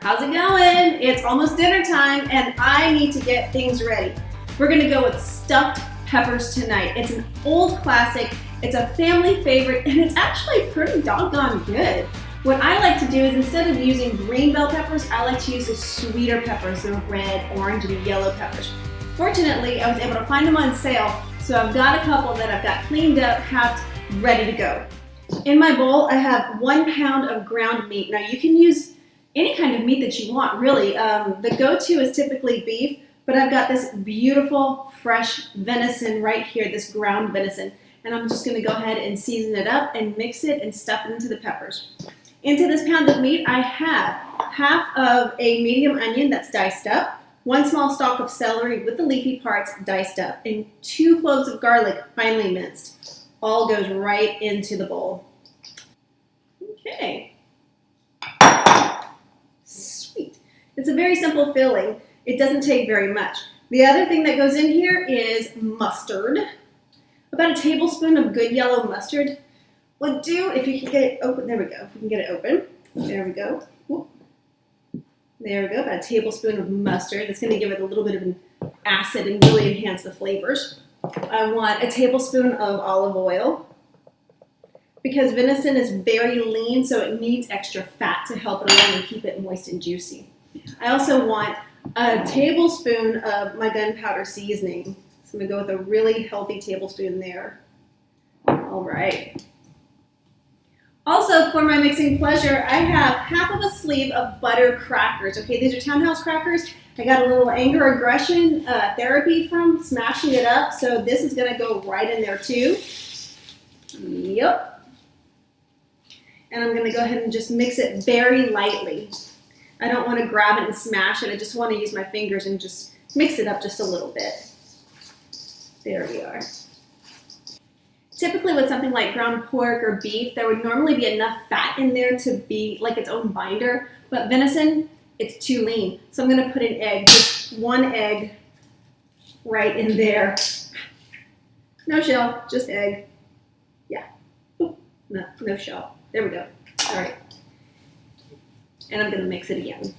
How's it going? It's almost dinner time and I need to get things ready. We're gonna go with stuffed peppers tonight. It's an old classic, it's a family favorite, and it's actually pretty doggone good. What I like to do is instead of using green bell peppers, I like to use the sweeter peppers, the red, orange, and yellow peppers. Fortunately, I was able to find them on sale, so I've got a couple that I've got cleaned up, halved, ready to go. In my bowl, I have 1 pound of ground meat. Now you can use any kind of meat that you want, really. The go-to is typically beef, but I've got this beautiful, fresh venison right here, this ground venison. And I'm just gonna go ahead and season it up and mix it and stuff it into the peppers. Into this pound of meat, I have half of a medium onion that's diced up, 1 small stalk of celery with the leafy parts diced up, and 2 cloves of garlic finely minced. All goes right into the bowl. Okay. Sweet. It's a very simple filling. It doesn't take very much. The other thing that goes in here is mustard. About a tablespoon of good yellow mustard would do if you can get it open. There we go. If we can get it open. There we go. Whoop. There we go. About a tablespoon of mustard. That's going to give it a little bit of an acid and really enhance the flavors. I want a tablespoon of olive oil. Because venison is very lean, so it needs extra fat to help it along and keep it moist and juicy. I also want a tablespoon of my gunpowder seasoning. So I'm gonna go with a really healthy tablespoon there. All right. Also, for my mixing pleasure, I have half of a sleeve of butter crackers. Okay, these are Townhouse crackers. I got a little anger aggression therapy from smashing it up, so this is gonna go right in there too. Yep. And I'm gonna go ahead and just mix it very lightly. I don't wanna grab it and smash it. I just wanna use my fingers and just mix it up just a little bit. There we are. Typically with something like ground pork or beef, there would normally be enough fat in there to be like its own binder, but venison, it's too lean. So I'm gonna put an egg, just 1 egg right in there. No shell, just egg. Yeah, no shell. There we go. All right. And I'm going to mix it again.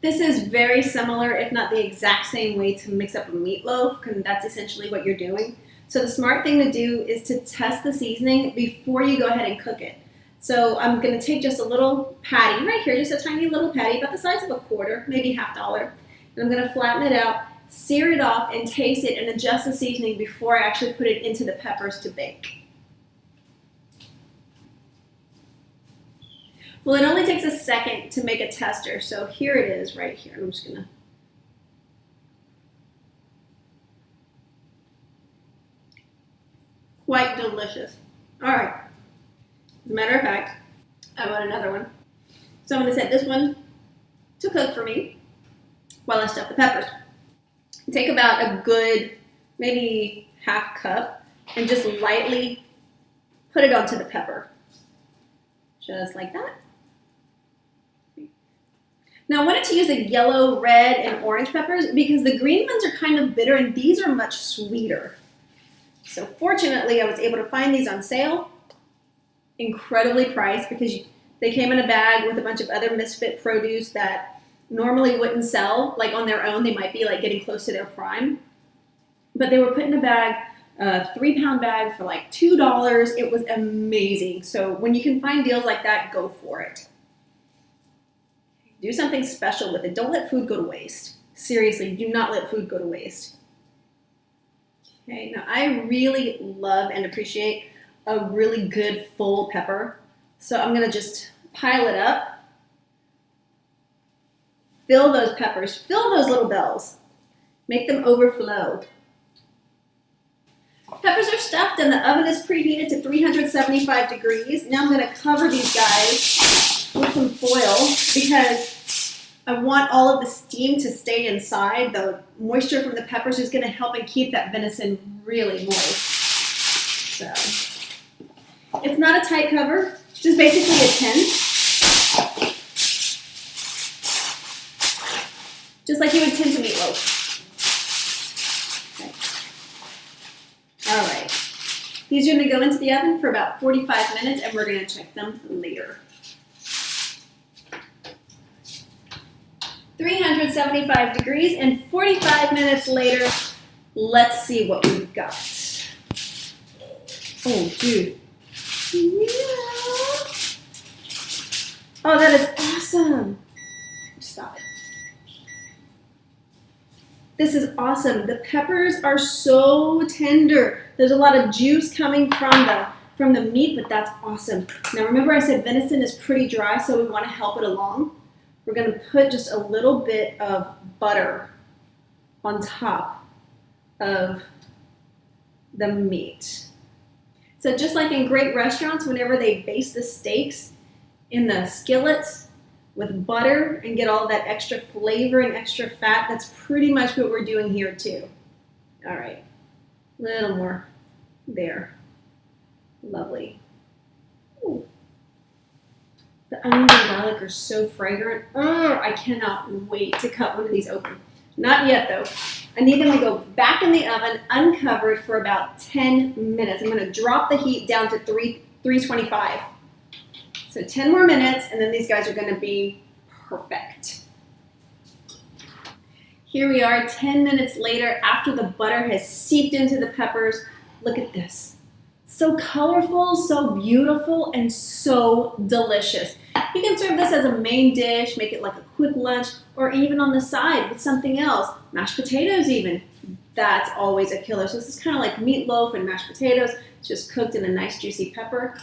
This is very similar, if not the exact same way to mix up a meatloaf, because that's essentially what you're doing. So the smart thing to do is to test the seasoning before you go ahead and cook it. So I'm going to take just a little patty right here, just a tiny little patty, about the size of a quarter, maybe $0.50. And I'm going to flatten it out, sear it off, and taste it and adjust the seasoning before I actually put it into the peppers to bake. Well, it only takes a second to make a tester, so here it is right here. I'm just gonna. Quite delicious. All right. As a matter of fact, I want another one. So I'm gonna set this one to cook for me while I stuff the peppers. Take about a good, maybe half cup, and just lightly put it onto the pepper. Just like that. Now I wanted to use the yellow, red, and orange peppers because the green ones are kind of bitter and these are much sweeter. So fortunately I was able to find these on sale, incredibly priced because they came in a bag with a bunch of other misfit produce that normally wouldn't sell, like on their own. They might be like getting close to their prime. But they were put in a bag, a 3-pound bag for like $2. It was amazing. So when you can find deals like that, go for it. Do something special with it. Don't let food go to waste. Seriously, do not let food go to waste. Okay, now I really love and appreciate a really good full pepper. So I'm gonna just pile it up. Fill those peppers, fill those little bells. Make them overflow. Peppers are stuffed and the oven is preheated to 375 degrees. Now I'm gonna cover these guys with some foil because I want all of the steam to stay inside. The moisture from the peppers is going to help and keep that venison really moist. So it's not a tight cover, just basically a tin. Just like you would tin to meatloaf. Okay. All right. These are going to go into the oven for about 45 minutes and we're going to check them later. 375 degrees, and 45 minutes later, let's see what we've got. Oh, dude. Yeah. Oh, that is awesome. Stop it. This is awesome. The peppers are so tender. There's a lot of juice coming from the meat, but that's awesome. Now remember I said venison is pretty dry, so we want to help it along. We're going to put just a little bit of butter on top of the meat. So just like in great restaurants, whenever they baste the steaks in the skillets with butter and get all that extra flavor and extra fat, that's pretty much what we're doing here too. All right, a little more there. Lovely. Ooh. The onions and garlic are so fragrant. Oh, I cannot wait to cut one of these open. Not yet though. I need them to go back in the oven uncovered for about 10 minutes. I'm gonna drop the heat down to 325. So 10 more minutes, and then these guys are gonna be perfect. Here we are 10 minutes later after the butter has seeped into the peppers. Look at this. So colorful, so beautiful, and so delicious. You can serve this as a main dish, make it like a quick lunch, or even on the side with something else. Mashed potatoes even. That's always a killer. So this is kind of like meatloaf and mashed potatoes. It's just cooked in a nice juicy pepper.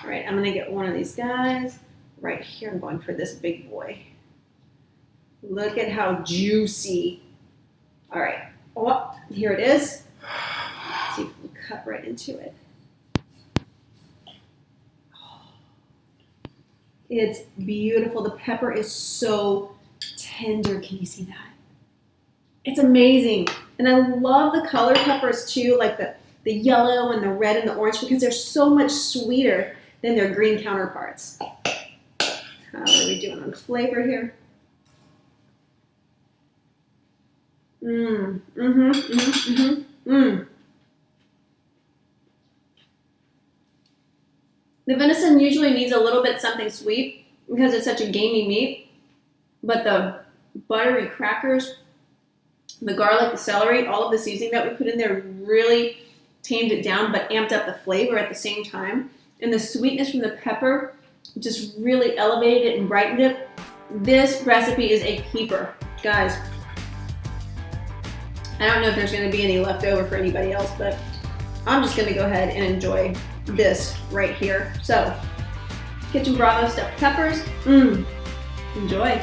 All right, I'm gonna get one of these guys right here. I'm going for this big boy. Look at how juicy. All right, oh, here it is. Let's see if we can cut right into it. It's beautiful. The pepper is so tender. Can you see that? It's amazing. And I love the color peppers too, like the yellow and the red and the orange, because they're so much sweeter than their green counterparts. How are we doing on flavor here? The venison usually needs a little bit something sweet because it's such a gamey meat, but the buttery crackers, the garlic, the celery, all of the seasoning that we put in there really tamed it down but amped up the flavor at the same time. And the sweetness from the pepper just really elevated it and brightened it. This recipe is a keeper, guys. I don't know if there's gonna be any left over for anybody else, but I'm just gonna go ahead and enjoy this right here. So, Kitchen Bravo stuffed peppers, enjoy.